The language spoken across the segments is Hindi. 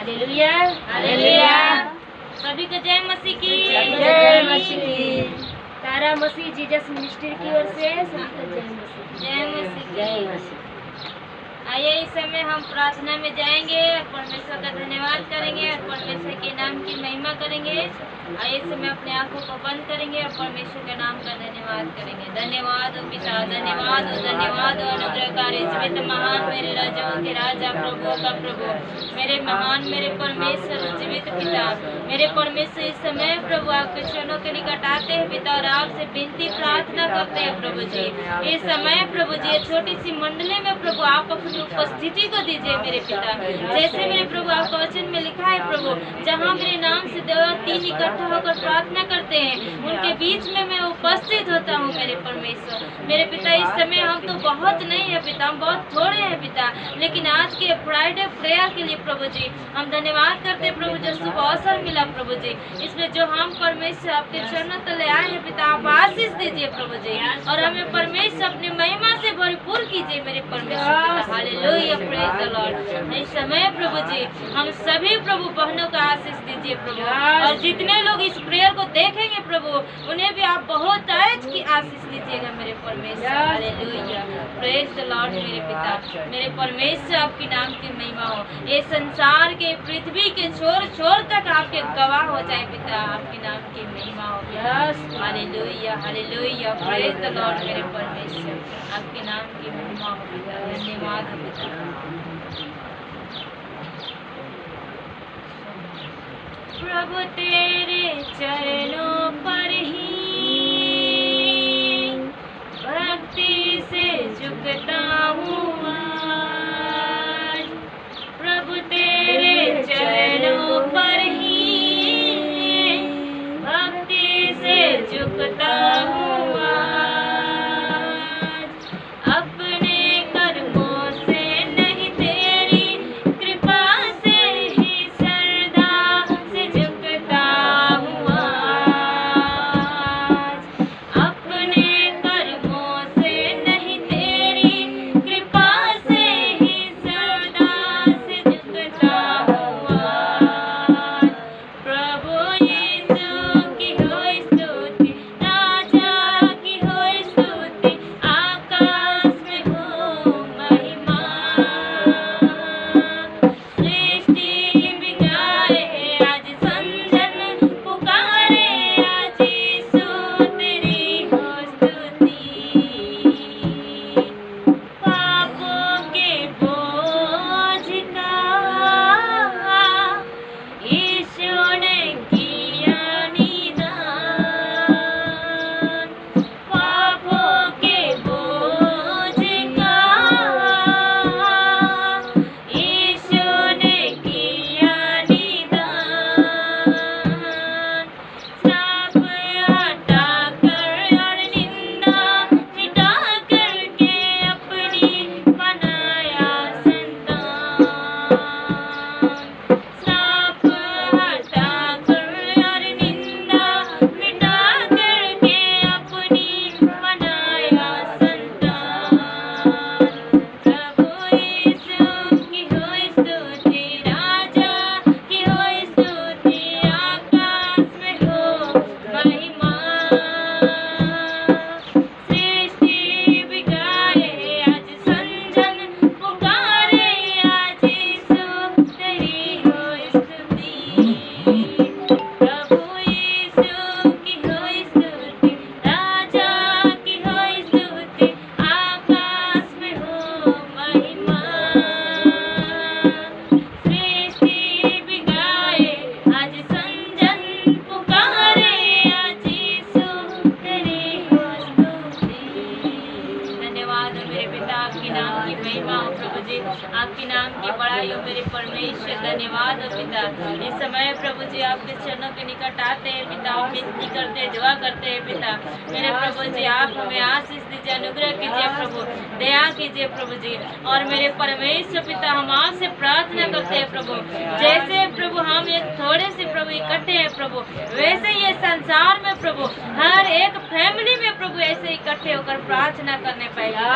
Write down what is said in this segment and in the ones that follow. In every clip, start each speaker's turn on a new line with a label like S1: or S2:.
S1: Hallelujah
S2: hallelujah.
S1: सभी को जय मसीह की।
S2: जय मसीह।
S1: तारा मसीह जीसस मिनिस्ट्री की ओर से सभी को जय मसीह। जय मसीह।
S2: जय मसीह।
S1: आइए इस समय हम प्रार्थना में जाएंगे और परमेश्वर का धन्यवाद करेंगे और परमेश्वर के नाम की महिमा करेंगे। आइए इस समय अपने आंखों को बंद करेंगे और परमेश्वर के नाम का धन्यवाद करेंगे। धन्यवाद ओ पिता, धन्यवाद ओ धन्यवाद ओ अनुग्रहकारी जीवित महान मेरे राजाओं के राजा, प्रभुओं का प्रभु, मेरे महान मेरे परमेश्वर जीवित पिता, मेरे परमेश्वर इस समय प्रभु आपके चरणों के निकट आते हैं पिता और आपसे विनती प्रार्थना करते हैं प्रभु जी। इस समय प्रभु जी छोटी सी मंडली में प्रभु आप अपनी उपस्थिति को दीजिए मेरे पिता। जैसे मेरे प्रभु आपका वचन में लिखा है प्रभु, जहाँ मेरे नाम से 2-3 इकट्ठा होकर प्रार्थना करते हैं उनके बीच में मैं उपस्थित होता हूँ मेरे परमेश्वर। मेरे पिता इस समय हम तो बहुत नहीं है पिता, हम बहुत थोड़े हैं पिता, लेकिन आज के फ्राइडे प्रेयर के लिए प्रभु जी हम धन्यवाद करते हैं प्रभु जो शुभ अवसर मिला प्रभु जी। इसमें जो हम परमेश्वर आपके चरणों तले आए हैं पिता, आप आशीष दीजिए प्रभु जी और हमें परमेश्वर अपनी महिमा से भरपूर कीजिए मेरे परमेश्वर। Hallelujah, praise the Lord. इस समय प्रभु जी हम सभी प्रभु बहनों का आशीष दीजिए प्रभु और जितने लोग इस प्रेयर को देखेंगे प्रभु उन्हें भी आप बहुत आज की आशीष दीजिएगा मेरे परमेश्वर। हालेलुया, प्रेज द लॉर्ड मेरे पिता, मेरे परमेश्वर आपके नाम की महिमा हो। ये संसार के पृथ्वी के छोर छोर तक आपके गवाह हो जाए पिता, आपके नाम की महिमा हो। Hallelujah, hallelujah, praise the Lord मेरे परमेश्वर, आपके नाम की महिमा हो पिता। धन्यवाद हो पिता। प्रभु तेरे चरणों पर ही भक्ति से झुकता हूँ आज। प्रभु तेरे चरणों पर ही भक्ति से झुकता हूँ आज। अपने कर्मों से नहीं तेरी कृपा से ही श्रद्धा से झुकता हूँ आज। अपने कर्मों से नहीं तेरी कृपा से ही श्रद्धा से झुकता हूँ आज। प्रभु यीशु की हो स्तुति, राजा की हो स्तुति, आकाश में हो महिमा। सृष्टि भी गाए आज संजन पुकारे, आज यीशु तेरी हो स्तुति। पापों के बोझ का यीशु ने किया निदान। पापों के बोझ का यीशु ने किया निदान। श्राप हटा कर और निंदा मिटा करके अपनी बनाया संतान। श्राप हटा कर और निंदा मिटा करके अपनी बनाया संतान। प्रभु यीशु की हो स्तुति, राजा की हो स्तुति, आकाश में हो महिमा। सृष्टि भी गाए आज संजन पुकारे, आज यीशु तेरी हो स्तुति। प्रभु यीशु की हो स्तुति, राजा की हो स्तुति, आकाश में हो महिमा। सृष्टि भी गाए आज संजन पुकारे, आज यीशु तेरी हो स्तुति। धन्यवाद हो मेरे पिता, आपके नाम की महिमा हो प्रभु जी, आपके नाम की बड़ाई हो मेरे परमेश्वर। धन्यवाद हो पिता। इस समय प्रभु जी आपके चरणों के निकट आते हैं पिता, हम विनती करते हैं, दुआ करते हैं पिता। मेरे प्रभु जी आप हमें आशीष दीजिए, अनुग्रह कीजिए प्रभु, दया कीजिए प्रभु जी। और मेरे परमेश्वर पिता हम आपसे प्रार्थना करते हैं प्रभु, जैसे प्रभु हम एक थोड़े से प्रभु इकट्ठे हैं प्रभु, वैसे ये संसार में प्रभु हर एक फैमिली में प्रभु ऐसे इकट्ठे होकर प्रार्थना करने पाएगा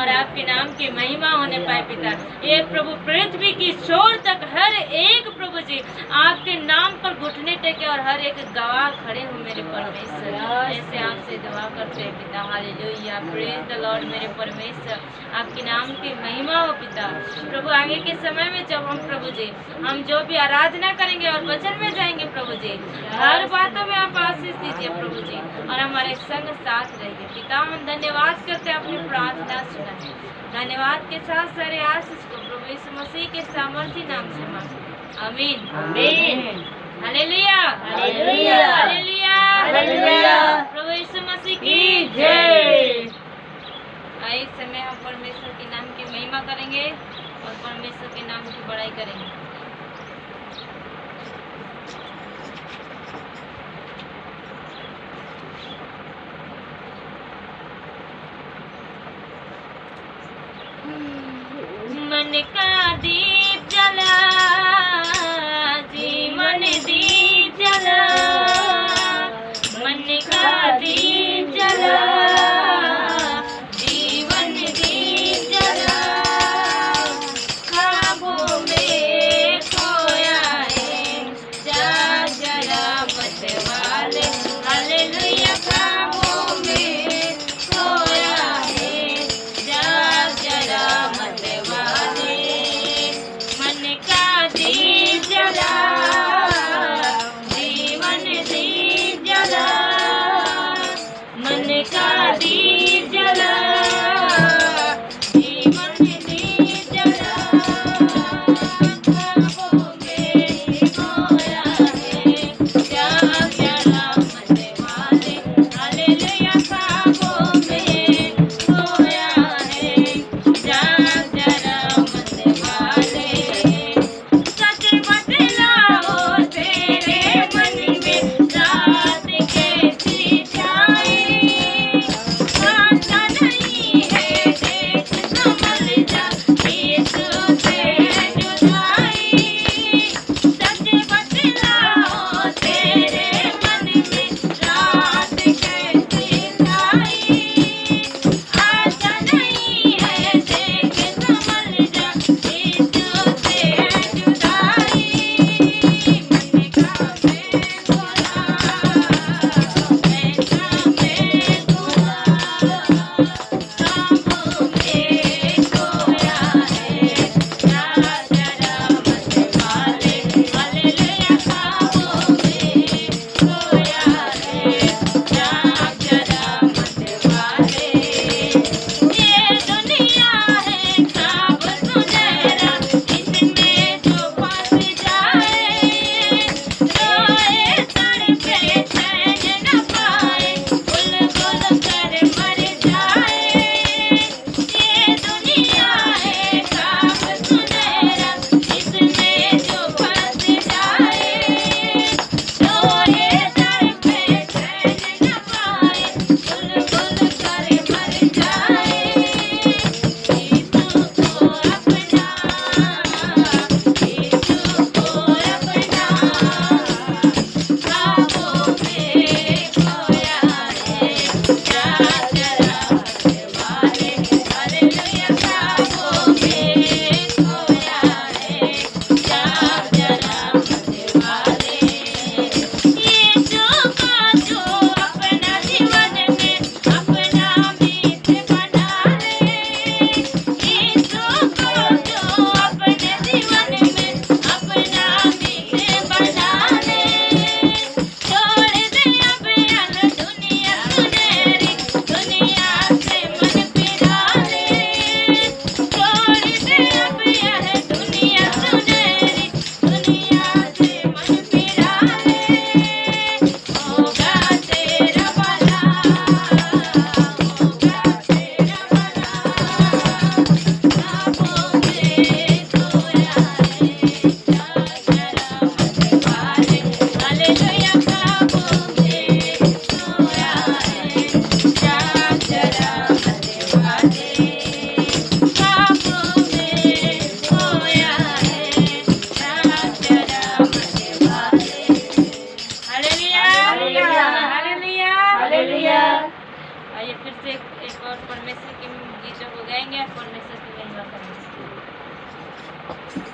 S1: और आपके नाम की महिमा होने पाए पिता। ये प्रभु पृथ्वी की छोर तक हर एक प्रभु जी आपके नाम पर घुटने टेके और हर एक गवाह खड़े हो मेरे परमेश्वर। ऐसे आपसे दुआ करते हैं पिता। हालेलुया, प्रेज द लॉर्ड मेरे परमेश्वर। आपके नाम की महिमा हो पिता। प्रभु आगे के समय में जब हम प्रभु जी हम जो भी आराधना करेंगे और वचन में जाएंगे प्रभु जी, हर बातों में आप आशीष दीजिए प्रभु जी और हमारे संग साथ रहिए पिता। हम धन्यवाद करते हैं अपनी प्रार्थना सुना है। धन्यवाद के साथ सारे आशीष को प्रभु यीशु मसीह के सामर्थी नाम से मांगते हैं। आमीन
S2: आमीन।
S1: Hallelujah
S2: hallelujah.
S1: Hallelujah
S2: hallelujah.
S1: प्रभु यीशु मसीह की
S2: जय।
S1: इस समय हम परमेश्वर के नाम की महिमा करेंगे और परमेश्वर के नाम की बड़ाई करेंगे। मन का दीप जला जी, मन दीप जला, मन का दीप जला, जीवन दीप जला, ख्वाबों में खोया है, जाग जरा मत वाले। हालेलुया, ख्वाबों में खोया है, जाग जरा मत वाले।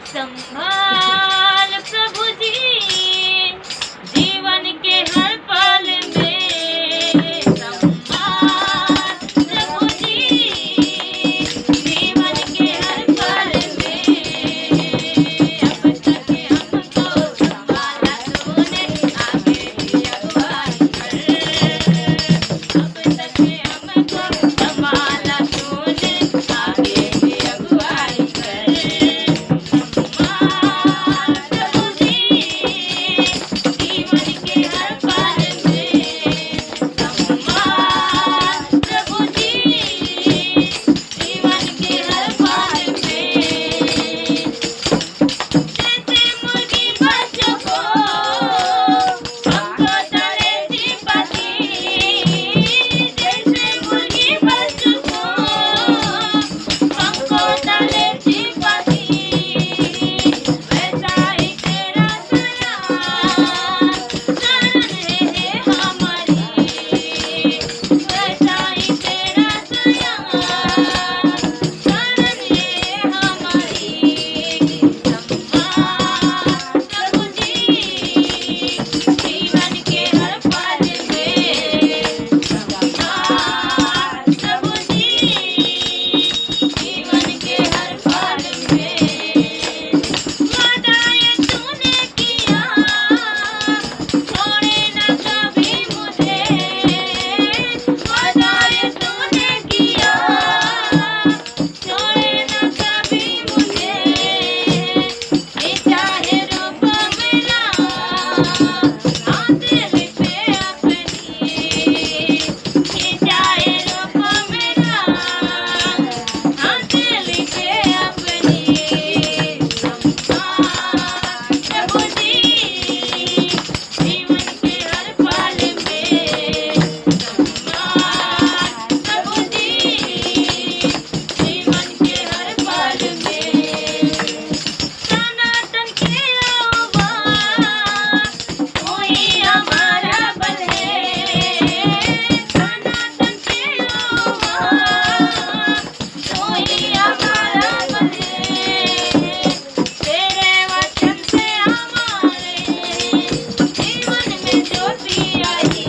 S1: संभाल प्रभु जी जीवन के हर पल में, संभाल प्रभु जी जीवन के हर पल में। अब तक हमको संभाला तूने, आगे भी अगुवाई कर। अब तक हमको संभाला तूने, आगे भी अगुवाई कर। प्रभु जी जीवन के हर पल में, संभाल प्रभु जी जीवन के हर पल में। जैसे मुर्गी बच्चों को पंखों तले छिपाती, जैसे मुर्गी बच्चों को पंखों तले छिपाती, वैसा ही तेरा शरण है हमारी, वैसा ही तेरा शरण है हमारी। संभाल प्रभु जी जीवन के हर पल में, संभाल प्रभु जी जीवन के हर पल में। वादा ये तूने किया छोड़े ना कभी मुझे, वादा ये तूने किया छोड़े ना कभी मुझे। ये चाहे रूप मेरा हाथ लिखे अपनी, ये चाहे रूप मेरा हाथ लिखे अपनी। संभाल प्रभु जी जीवन के हर पल में, संभाल प्रभु जी जीवन के हर पल में। सनातन के आवाज़ कोई हमारा बल है, सनातन के आवाज़ कोई हमारा बल है। तेरे वचन से हमारे जीवन में ज्योति आई,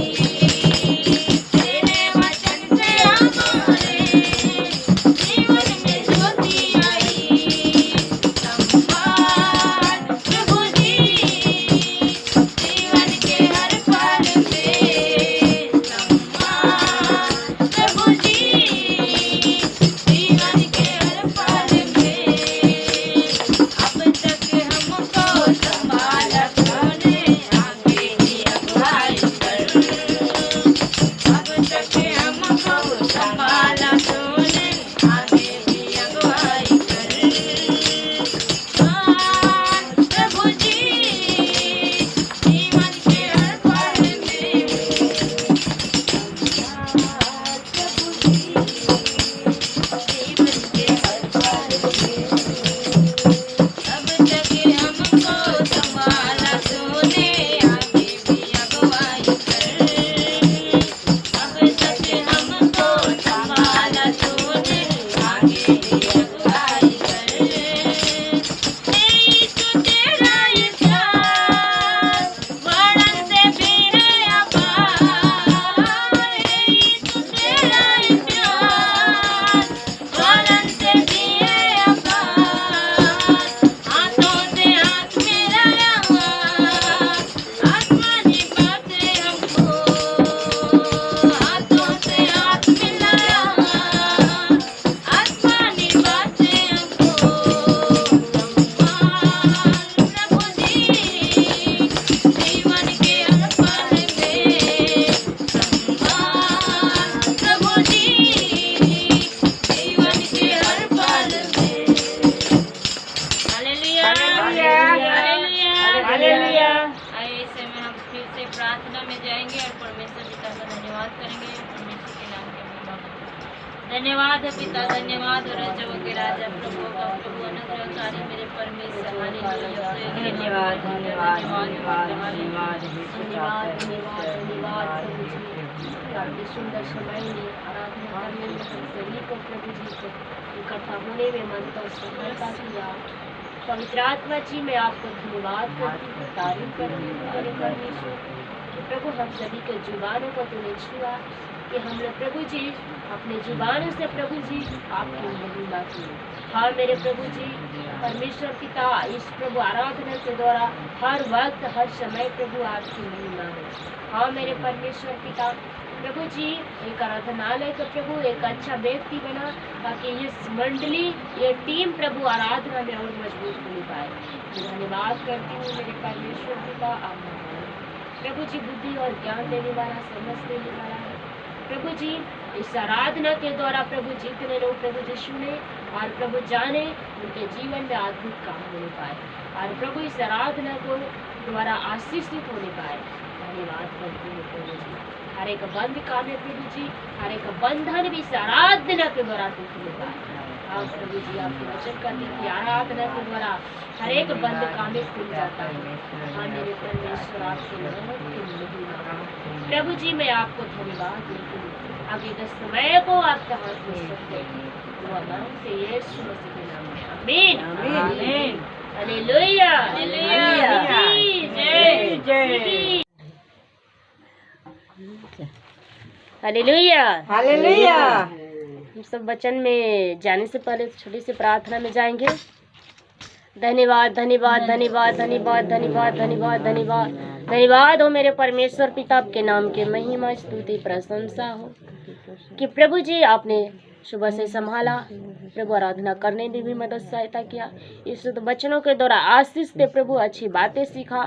S1: तेरे वचन से हमारे जीवन में ज्योति आई। संभाल प्रभु जी जीवन के हर पल में, संभाल प्रभु जी जीवन के हर पल में। अब तक हमको संभाला तूने, आगे भी अगुवाई कर। अब तक हमको संभाला तूने, आगे भी अगुवाई कर। प्रभु जी जीवन के हर पल में, प्रभु जी जीवन के हर पल में। अब तक हमको संभाला तूने, आगे भी अगुवाई कर। अब तक हमको संभाला तूने, आगे भी अगुवाई कर। यीशु तेरा ये प्यार वर्णन से भी है अपार, यीशु तेरा ये प्यार वर्णन से भी है अपार। हाथों से हाथ मिलाया, आसमानी बातें हमको, हाथों से हाथ मिलाया, आसमानी बातें हमको। संभाल प्रभु जी जीवन के हर पल में, संभाल प्रभु जी जीवन के हर पल में। Hallelujah, hallelujah,
S2: hallelujah.
S1: आइए इस समय हम फिर से प्रार्थना में जाएंगे और परमेश्वर पिता का धन्यवाद करेंगे। परमेश्वर के नाम के महिमा करेंगे। धन्यवाद है पिता, धन्यवाद हो राजाओं के राजा, प्रभु का प्रभु, अनुग्रहकारी मेरे परमेश्वर। हालेलुया,
S2: धन्यवाद धन्यवाद धन्यवाद धन्यवाद
S3: धन्यवाद प्रभु जी, आपके सुंदर समय में आराधना करने में हम सभी को प्रभु जी को इकट्ठा होने में मन को सफलता दिया। पवित्र आत्मा जी, मैं आपको धन्यवाद करती हूँ, तारीफ करती हूँ मेरे परमेश्वर कि प्रभु हम सभी के जुबानों को तूने छुआ, कि हम लोग प्रभु जी अपने जुबानों से प्रभु जी आपकी महिमा की। हाँ मेरे प्रभु जी परमेश्वर पिता, इस प्रभु आराधना के द्वारा हर वक्त हर समय प्रभु आपकी महिमा है। हाँ मेरे परमेश्वर पिता प्रभु जी एक आराधनालय का प्रभु एक अच्छा व्यक्ति बना, ताकि इस मंडली ये टीम प्रभु आराधना में और मजबूत हो पाए। मैं धन्यवाद करती हूँ मेरे परमेश्वर पिता, आमीन। प्रभु जी बुद्धि और ज्ञान देने वाला, समझ देने वाला है प्रभु जी। इस आराधना के द्वारा प्रभु जितने लोग प्रभु जी सुने और प्रभु जाने, उनके जीवन में अद्भुत काम होने पाए और प्रभु इस आराधना को द्वारा आशीषित होने पाए। धन्यवाद करती हूँ प्रभु जी। हर एक बंद काम है प्रभु जी, हर एक बंधन भी इस आराधना के द्वारा टूट होने पाए। हाँ प्रभु जी आपके वचन करने की आराधना के द्वारा हर एक बंद काम खुल जाता है। हाँ मेरे परमेश्वर आपके नाम प्रभु जी मैं आपको धन्यवाद देती हूँ। आगे के समय को आपके हाथ में सौंपते हैं, वो नाम से यीशु मसीह के नाम में आमीन आमीन। Hallelujah
S1: hallelujah.
S3: जय जय हालेलुया
S2: हालेलुया।
S3: हम सब वचन में जाने से पहले छोटी सी प्रार्थना में जाएंगे। धन्यवाद धन्यवाद धन्यवाद धन्यवाद धन्यवाद धन्यवाद धन्यवाद धन्यवाद हो मेरे परमेश्वर पिता, आपके नाम के महिमा स्तुति प्रशंसा हो कि प्रभु जी आपने सुबह से संभाला, प्रभु आराधना करने में भी मदद सहायता किया, इस वचनों के द्वारा आशीष दे प्रभु, अच्छी बातें सीखा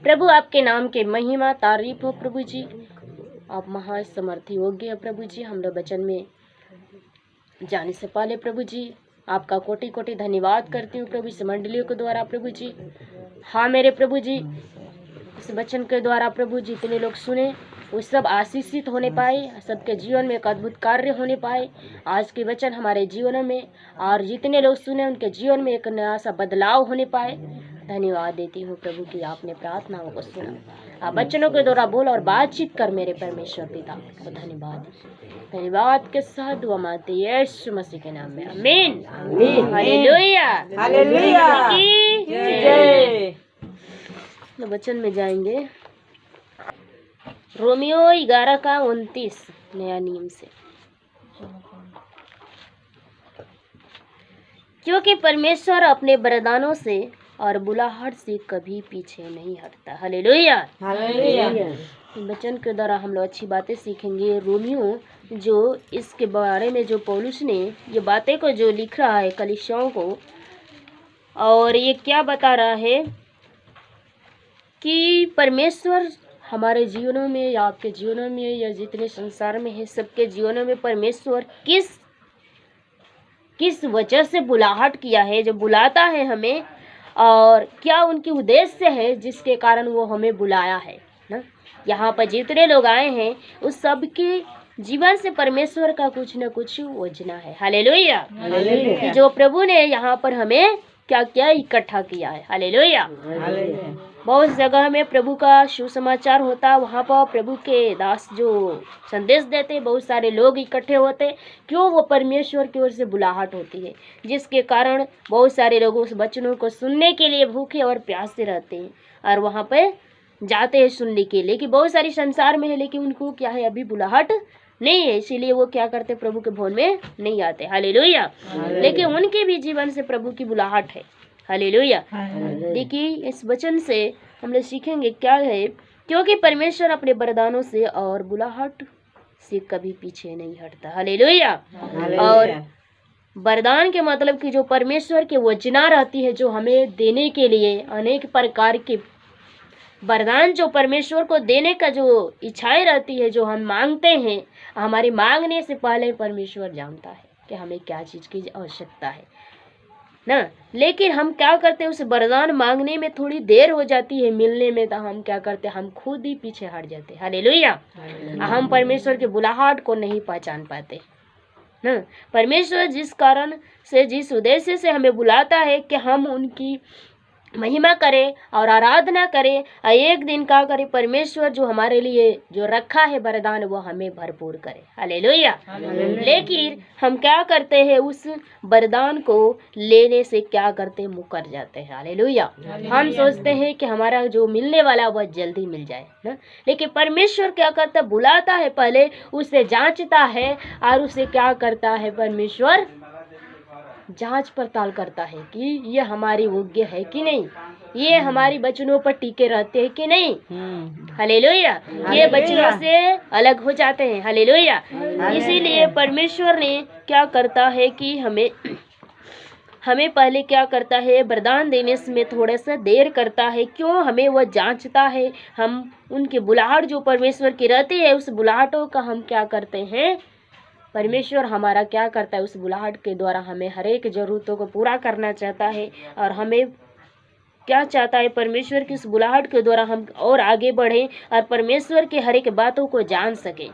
S3: प्रभु, आपके नाम के महिमा तारीफ हो प्रभु जी। आप महासमर्थी योग्य है प्रभु जी। हम लोग वचन में जाने से पहले प्रभु जी आपका कोटि कोटि धन्यवाद करती हूँ प्रभु, इस मंडलियों के द्वारा प्रभु जी। हाँ मेरे प्रभु जी इस वचन के द्वारा प्रभु जितने लोग सुने वो सब आशीषित होने पाए, सबके जीवन में एक अद्भुत कार्य होने पाए आज के वचन हमारे जीवन में, और जितने लोग सुने उनके जीवन में एक नया सा बदलाव होने पाए। धन्यवाद देती हूँ प्रभु कि आपने प्रार्थनाओं को सुना, आप बच्चों के द्वारा बोल और बातचीत कर मेरे परमेश्वर पिता को धन्यवाद। धन्यवाद के साथ दुआ मांगते यीशु मसीह के नाम में आमीन आमीन। Hallelujah
S2: hallelujah. जय।
S3: तो वचन में जाएंगे रोमियो 11 का 29 नया नियम से। क्योंकि परमेश्वर अपने वरदानों से और बुलाहट से कभी पीछे नहीं हटता। Hallelujah
S2: hallelujah.
S3: वचन के द्वारा हम लोग अच्छी बातें सीखेंगे। रोमियो जो इसके बारे में जो पौलुस ने ये बातें को जो लिख रहा है कलीसियाओं को, और ये क्या बता रहा है कि परमेश्वर हमारे जीवनों में या आपके जीवनों में या जितने संसार में है सबके जीवनों में परमेश्वर किस वजह से बुलाहट किया है, जो बुलाता है हमें, और क्या उनकी उद्देश्य है जिसके कारण वो हमें बुलाया है ना। यहाँ पर जितने लोग आए हैं उस सब के जीवन से परमेश्वर का कुछ न कुछ योजना है। हालेलुया। कि जो प्रभु ने यहाँ पर हमें क्या क्या इकट्ठा किया है। हालेलुया। बहुत जगह में प्रभु का सुसमाचार होता है, वहाँ पर प्रभु के दास जो संदेश देते बहुत सारे लोग इकट्ठे होते, क्यों? वो परमेश्वर की ओर से बुलाहट होती है जिसके कारण बहुत सारे लोग उस वचनों को सुनने के लिए भूखे और प्यासे रहते हैं और वहाँ पे जाते हैं सुनने के लिए। कि बहुत सारी संसार में है लेकिन उनको क्या है अभी बुलाहट नहीं है, इसीलिए वो क्या करते प्रभु के भवन में नहीं आते। हालेलुया। लेकिन उनके भी जीवन से प्रभु की बुलाहट है। हालेलुया। देखिए इस वचन से हम लोग सीखेंगे क्या है, क्योंकि परमेश्वर अपने वरदानों से और बुलाहट से कभी पीछे नहीं हटता। हालेलुया। और वरदान के मतलब कि जो परमेश्वर की योजना रहती है जो हमें देने के लिए, अनेक प्रकार के वरदान जो परमेश्वर को देने का जो इच्छाएं रहती है, जो हम मांगते हैं, हमारे मांगने से पहले परमेश्वर जानता है कि हमें क्या चीज़ की आवश्यकता है ना। लेकिन हम क्या करते हैं, उस वरदान मांगने में थोड़ी देर हो जाती है मिलने में, तो हम क्या करते हैं, हम खुद ही पीछे हट जाते हैं। हालेलुया। हम परमेश्वर के बुलाहट को नहीं पहचान पाते ना। परमेश्वर जिस कारण से, जिस उद्देश्य से हमें बुलाता है कि हम उनकी महिमा करे और आराधना करे और एक दिन क्या करे, परमेश्वर जो हमारे लिए जो रखा है वरदान वो हमें भरपूर करे। हालेलुया। लेकिन हम क्या करते हैं, उस वरदान को लेने से क्या करते, मुकर जाते हैं। हालेलुया। हम सोचते हैं कि हमारा जो मिलने वाला वह जल्दी मिल जाए ना, लेकिन परमेश्वर क्या करता है, बुलाता है, पहले उसे जांचता है और उसे क्या करता है, परमेश्वर जांच पड़ताल करता है कि ये हमारी योग्य है कि नहीं, ये हमारी वचनों पर टिके रहते हैं कि नहीं। हालेलुया। ये वचनों से अलग हो जाते हैं। हालेलुया। इसीलिए परमेश्वर ने क्या करता है कि हमें पहले क्या करता है, वरदान देने में थोड़ा सा देर करता है। क्यों, हमें वह जांचता है। हम उनकी बुलाहट जो परमेश्वर की रहती है, उस बुलाहटों का हम क्या करते हैं, परमेश्वर हमारा क्या करता है, उस बुलाहट के द्वारा हमें हर एक ज़रूरतों को पूरा करना चाहता है। और हमें क्या चाहता है, परमेश्वर की उस बुलाहट के द्वारा हम और आगे बढ़ें और परमेश्वर के हर एक बातों को जान सकें,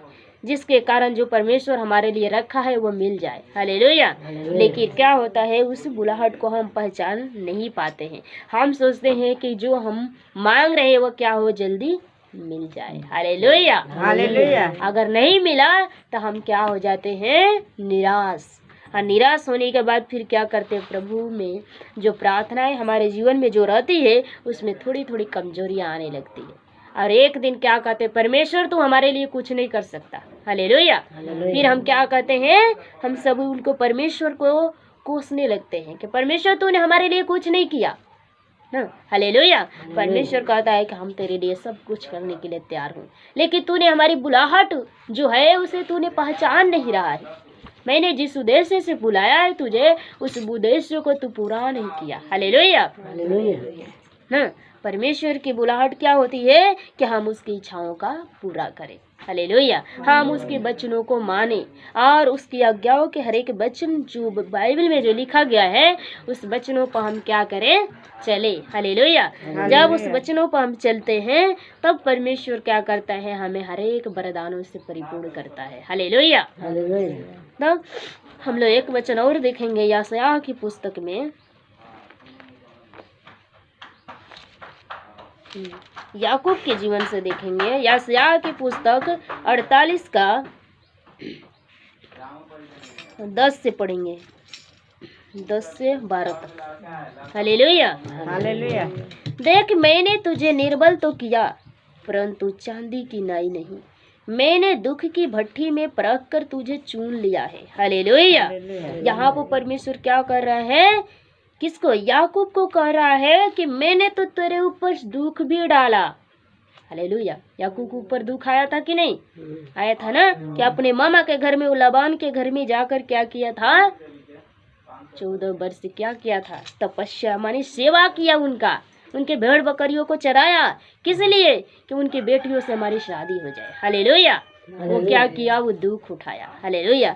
S3: जिसके कारण जो परमेश्वर हमारे लिए रखा है वो मिल जाए। हालेलुया। लेकिन क्या होता है, उस बुलाहट को हम पहचान नहीं पाते हैं। हम सोचते हैं कि जो हम मांग रहे हैं वो क्या हो, जल्दी मिल जाए। हालेलुया।
S2: हालेलुया।
S3: अगर नहीं मिला तो हम क्या हो जाते हैं, निराश। और निराश होने के बाद फिर क्या करते हैं, प्रभु में जो प्रार्थनाएं हमारे जीवन में जो रहती है उसमें थोड़ी थोड़ी कमजोरियां आने लगती है। और एक दिन क्या कहते हैं, परमेश्वर तो हमारे लिए कुछ नहीं कर सकता। हालेलुया। फिर हम क्या कहते हैं, हम सब उनको परमेश्वर को कोसने लगते हैं कि परमेश्वर तूने हमारे लिए कुछ नहीं किया ना। हालेलुया। परमेश्वर कहता है कि हम तेरे लिए सब कुछ करने के लिए तैयार हूँ, लेकिन तूने हमारी बुलाहट जो है उसे तूने पहचान नहीं रहा है। मैंने जिस उद्देश्य से बुलाया है तुझे, उस उद्देश्य को तू पूरा नहीं किया। हालेलुया। ना, परमेश्वर की बुलाहट क्या होती है कि हम उसकी इच्छाओं का पूरा करें। हालेलुया। हम उसके वचनों को माने और उसकी आज्ञाओं के हर एक वचन जो बाइबल में जो लिखा गया है उस वचनों पर हम क्या करें, चले। हालेलुया। जब उस वचनों पर हम चलते हैं तब परमेश्वर क्या करता है, हमें हर एक वरदानों से परिपूर्ण करता है। हालेलुया। तब हम लोग एक वचन और देखेंगे यशायाह की पुस्तक में, याकूब के जीवन से देखेंगे। यशायाह की पुस्तक 48 का 10 से पढ़ेंगे, 10 से 12 तक। हालेलुया।
S2: हालेलुया।
S3: देख, मैंने तुझे निर्बल तो किया परंतु चांदी की नाई नहीं, मैंने दुख की भट्ठी में परख कर तुझे चुन लिया है। हालेलुया। यहाँ पर परमेश्वर क्या कर रहा है, किसको, याकूब को कह रहा है कि मैंने तो तेरे ऊपर दुख भी डाला। हालेलुया। याकूब के ऊपर दुख आया था कि नहीं, आया था ना, कि अपने मामा के घर में, लाबान के घर में जाकर क्या किया था, 14 वर्ष क्या किया था, तपस्या मानी सेवा किया, उनके भेड़ बकरियों को चराया। किस लिए, कि उनकी बेटियों से हमारी शादी हो जाए। हालेलुया। वो क्या किया, वो दुख उठाया। हालेलुया।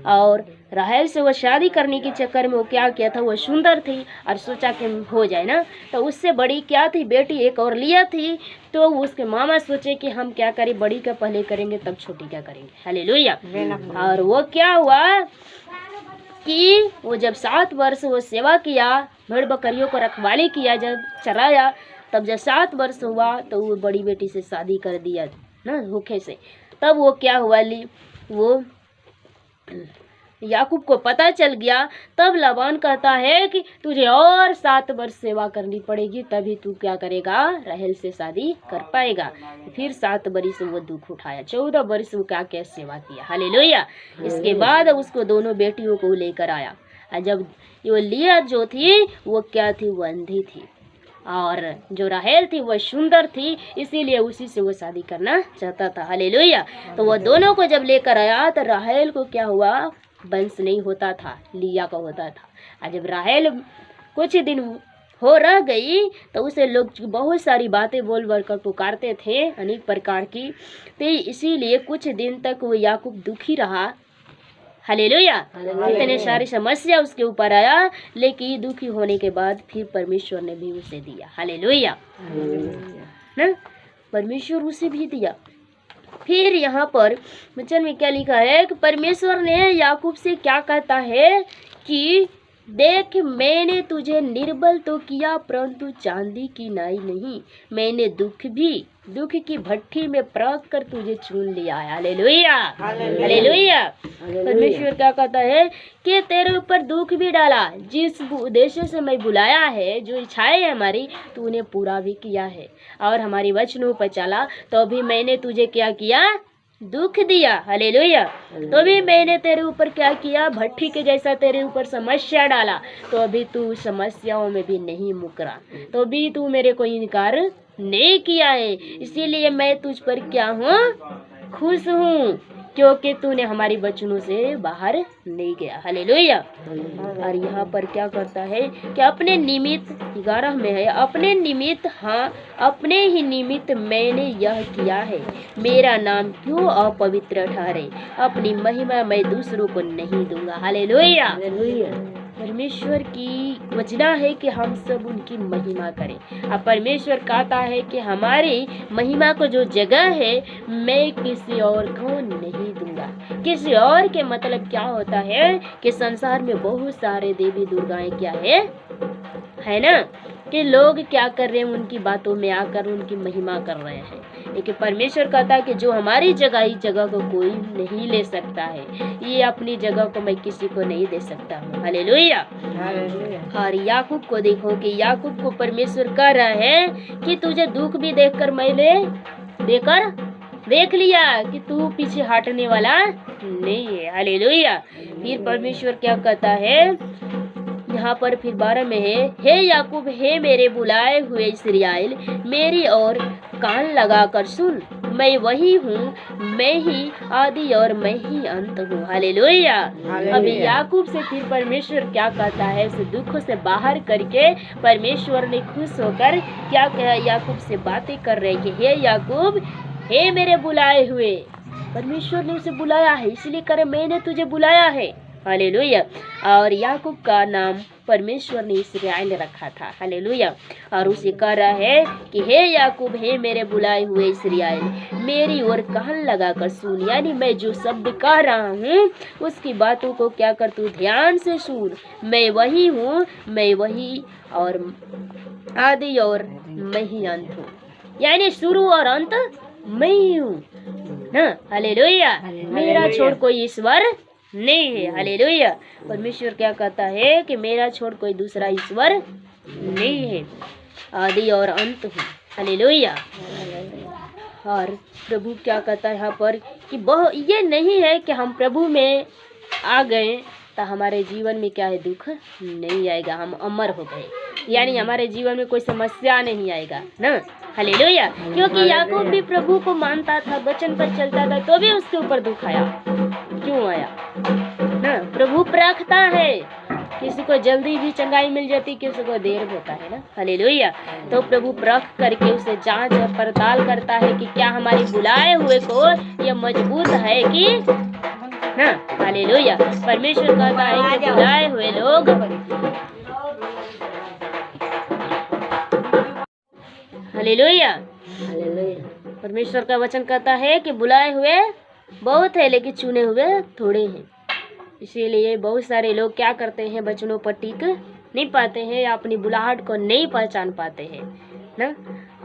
S3: और राहेल से वो शादी करने के चक्कर में वो क्या किया था, वो सुंदर थी और सोचा कि हो जाए ना, तो उससे बड़ी क्या थी, बेटी एक और लिया थी। तो उसके मामा सोचे कि हम क्या करें, बड़ी का पहले करेंगे तब छोटी क्या करेंगे। हालेलुया। और वो क्या हुआ कि वो जब 7 वर्ष वो सेवा किया, भेड़ बकरियों को रखवाली किया, जब चराया, तब जब 7 वर्ष हुआ तो वो बड़ी बेटी से शादी कर दिया ना, धोखे से। तब वो क्या हुआ, वो याकूब को पता चल गया। तब लाबान कहता है कि तुझे और 7 वर्ष सेवा करनी पड़ेगी, तभी तू क्या करेगा, राहेल से शादी कर पाएगा। फिर 7 वर्ष वो दुख उठाया, 14 वर्ष वो क्या क्या सेवा किया। हालेलुया। इसके बाद उसको दोनों बेटियों को लेकर आया। और जब वो लिया जो थी वो क्या थी, वो अंधी थी, और जो राहेल थी वह सुंदर थी, इसीलिए उसी से वो शादी करना चाहता था। हालेलुया। तो वो दोनों को जब लेकर आया तो राहेल को क्या हुआ, वंश नहीं होता था, लिया का होता था। और जब राहेल कुछ दिन हो रह गई तो उसे लोग बहुत सारी बातें बोल बोल कर पुकारते थे, अनेक प्रकार की। तो इसीलिए कुछ दिन तक वो याकूब दुखी रहा। हालेलुया। इतने सारी समस्या उसके ऊपर आया, लेकिन दुखी होने के बाद फिर परमेश्वर ने भी उसे दिया। हालेलुया ना, परमेश्वर उसे भी दिया। फिर यहाँ पर वचन में क्या लिखा है कि परमेश्वर ने याकूब से क्या कहता है कि देख मैंने तुझे निर्बल तो किया परंतु चांदी की नाई नहीं, मैंने दुख की भट्ठी में परख कर तुझे चुन लिया है। Hallelujah hallelujah. परमेश्वर क्या कहता है कि तेरे ऊपर दुख भी डाला, जिस उद्देश्य से मैं बुलाया है, जो इच्छाएं है हमारी, तू उन्हें पूरा भी किया है और हमारी वचनों पर चला तो भी मैंने तुझे क्या किया, दुख दिया। हालेलुया। तो भी मैंने तेरे ऊपर क्या किया, भट्ठी के जैसा तेरे ऊपर समस्या डाला, तो अभी तू समस्याओं में भी नहीं मुकरा, तो भी तू मेरे को इनकार नहीं किया है। इसीलिए मैं तुझ पर क्या हूँ, खुश हूँ, क्योंकि तूने हमारी वचनों से बाहर नहीं गया। हालेलुया। और यहाँ पर क्या करता है कि अपने निमित्त 11 में है, अपने निमित्त, हाँ अपने ही निमित्त मैंने यह किया है, मेरा नाम क्यों अपवित्र ठहरे, अपनी महिमा मैं दूसरों को नहीं दूंगा। हालेलुया। परमेश्वर की वचना है कि हम सब उनकी महिमा करें। अब परमेश्वर कहता है कि हमारी महिमा को जो जगह है मैं किसी और को नहीं दूंगा। किसी और के मतलब क्या होता है कि संसार में बहुत सारे देवी दुर्गाएं क्या है ना, कि लोग क्या कर रहे हैं, उनकी बातों में आकर उनकी महिमा कर रहे हैं, लेकिन परमेश्वर कहता है कि जो हमारी जगह, इस जगह को कोई नहीं ले सकता है, ये अपनी जगह को मैं किसी को नहीं दे सकता हूँ। हालेलुया। और याकूब को देखो कि याकूब को परमेश्वर कह रहा है कि तुझे दुख भी देखकर मैंने देख लिया कि तू पीछे हटने वाला नहीं है। हालेलुया। फिर परमेश्वर क्या कहता है यहाँ पर, फिर 12 में है, हे याकूब, हे मेरे बुलाए हुए इस्राएल, मेरी ओर कान लगाकर सुन, मैं वही हूँ, मैं ही आदि और मैं ही अंत हूँ। हालेलुया। अभी याकूब से फिर परमेश्वर क्या कहता है, उसे दुख से बाहर करके परमेश्वर ने खुश होकर क्या कहा, याकूब से बातें कर रहे कि हे याकूब, हे मेरे बुलाए हुए। परमेश्वर ने उसे बुलाया है, इसलिए करे मैंने तुझे बुलाया है। हालेलुया। और याकूब का नाम परमेश्वर ने इस्राएल रखा था। हालेलुया। और उसे कह रहा है कि हे याकूब, हे मेरे बुलाए हुए इस्राएल, मेरी ओर कान लगाकर सुन, यानी मैं जो शब्द कह रहा हूँ उसकी बातों को क्या कर, तू ध्यान से सुन। मैं वही हूँ, मैं वही और आदि और मैं ही अंत हूँ, यानी शुरू और अंत मैं ही हूँ ना। हालेलुया। मेरा छोड़ कोई ईश्वर नहीं है। हालेलुया। परमेश्वर क्या कहता है कि मेरा छोड़ कोई दूसरा ईश्वर नहीं है, आदि और अंत हूँ। हालेलुया। और प्रभु क्या कहता है यहाँ पर कि ये नहीं है कि हम प्रभु में आ गए तो हमारे जीवन में क्या है, दुख नहीं आएगा, हम अमर हो गए, यानी हमारे जीवन में कोई समस्या नहीं आएगा ना। हालेलुया। क्योंकि याकूब भी प्रभु को मानता था, वचन पर चलता था, तो भी उसके ऊपर दुख आया। क्यों आया ना? प्रभु परखता है, किसी को जल्दी भी चंगाई मिल जाती, किसी को देर होता है ना। हालेलुया। तो प्रभु परख करके उसे जांच और पड़ताल करता है कि क्या हमारी बुलाए हुए को ये मजबूत है कि ना। हालेलुया। परमेश्वर कहता है कि बुलाए हुए लोग, हालेलुया, परमेश्वर का वचन कहता है कि बुलाए हुए बहुत है लेकिन चुने हुए थोड़े हैं। इसीलिए बहुत सारे लोग क्या करते हैं, वचनों पर टिक नहीं पाते हैं या अपनी बुलाहट को नहीं पहचान पाते हैं ना।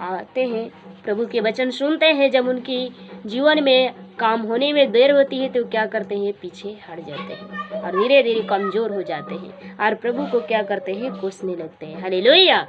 S3: आते हैं प्रभु के वचन सुनते हैं, जब उनकी जीवन में काम होने में देर होती है तो क्या करते हैं, पीछे हट जाते हैं और धीरे धीरे कमजोर हो जाते हैं और प्रभु को क्या करते हैं, कोसने लगते हैं। हालेलुया।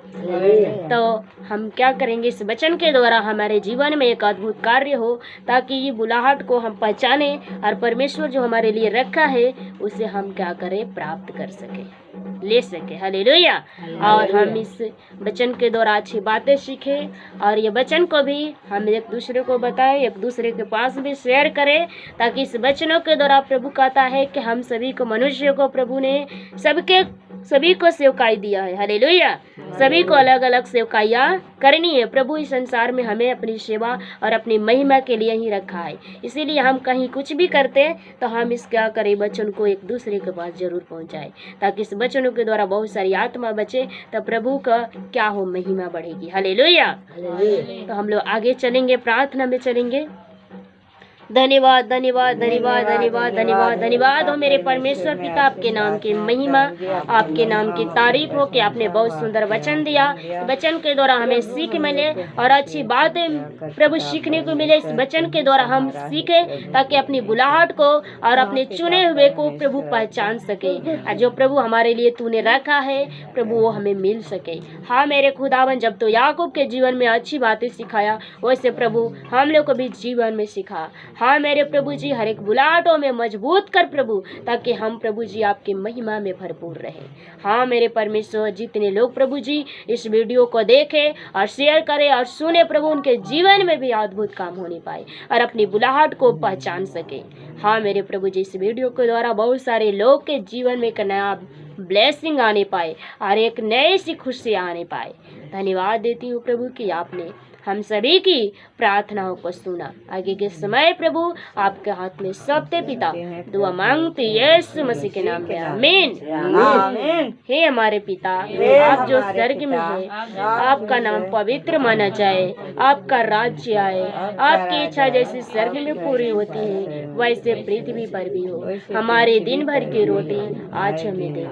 S3: तो हम क्या करेंगे, इस वचन के द्वारा हमारे जीवन में एक अद्भुत कार्य हो, ताकि ये बुलाहट को हम पहचाने और परमेश्वर जो हमारे लिए रखा है उसे हम क्या करें, प्राप्त कर सके, ले सके। हालेलुया। और हम इस वचन के द्वारा अच्छी बातें सीखें और ये वचन को भी हम एक दूसरे को बताएं, एक दूसरे के पास भी शेयर करें, ताकि इस वचनों के द्वारा प्रभु कहता है कि हम सभी को, मनुष्य को प्रभु ने सभी को सेवकाई दिया है। हालेलुया। सभी को अलग अलग सेवकाइयाँ करनी है। प्रभु इस संसार में हमें अपनी सेवा और अपनी महिमा के लिए ही रखा है। इसीलिए हम कहीं कुछ भी करते तो हम इस क्या करें, वचन को एक दूसरे के पास जरूर पहुंचाएं, ताकि इस वचनों के द्वारा बहुत सारी आत्मा बचे, तो प्रभु का क्या हो, महिमा बढ़ेगी। हालेलुया। तो हम लोग आगे चलेंगे, प्रार्थना में चलेंगे। धन्यवाद धन्यवाद धन्यवाद धन्यवाद धन्यवाद धन्यवाद हो मेरे परमेश्वर पिता, आपके नाम की महिमा, आपके नाम की तारीफ हो कि आपने बहुत सुंदर वचन दिया। वचन के द्वारा हमें सीख मिले और अच्छी बातें प्रभु सीखने को मिले। इस वचन के द्वारा हम सीखे ताकि अपनी बुलाहट को और अपने चुने हुए को प्रभु पहचान सके, और जो प्रभु हमारे लिए तूने रखा है प्रभु वो हमें मिल सके। हाँ मेरे खुदावन, जब तो याकूब के जीवन में अच्छी बातें सिखाया वैसे प्रभु हम लोग को भी जीवन में सिखा। हाँ मेरे प्रभु जी, हर एक बुलाहटों में मजबूत कर प्रभु, ताकि हम प्रभु जी आपकी महिमा में भरपूर रहे। हाँ मेरे परमेश्वर, जितने लोग प्रभु जी इस वीडियो को देखे और शेयर करे और सुने प्रभु, उनके जीवन में भी अद्भुत काम होने पाए और अपनी बुलाहट को पहचान सके। हाँ मेरे प्रभु जी, इस वीडियो के द्वारा बहुत सारे लोग के जीवन में एक नया ब्लेसिंग आने पाए और एक नई सी खुशी आने पाए। धन्यवाद देती हूँ प्रभु कि आपने हम सभी की प्रार्थनाओं को सुना। आगे के समय प्रभु आपके हाथ में सौंपते पिता, दुआ मांगते यीशु मसीह के नाम में, आमीन। हे हमारे पिता, आप जो स्वर्ग में है, आपका नाम पवित्र माना जाए, आपका राज्य आए, आपकी इच्छा जैसे स्वर्ग में पूरी होती है वैसे पृथ्वी पर भी हो। हमारे दिन भर की रोटी आज हमें दे।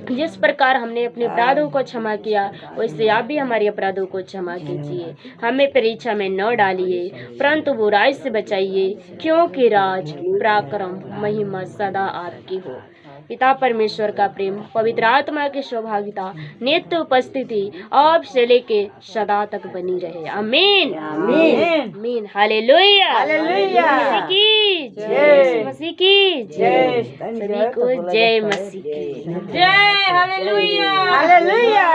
S3: जिस प्रकार हमने अपने अपराधों को क्षमा किया वैसे आप भी हमारे अपराधों को क्षमा कीजिए। हमें परीक्षा में न डालिए परंतु बुराई से बचाइए, क्योंकि राज, पराक्रम, महिमा सदा आपकी हो। पिता परमेश्वर का प्रेम, पवित्र आत्मा की सौभाग्यता, नित्य उपस्थिति अब से लेके सदा तक बनी रहे। आमीन आमीन। Hallelujah hallelujah. मसीह की जय, मसीह की जय, सभी को जय मसीह की
S1: जय। Hallelujah
S2: hallelujah.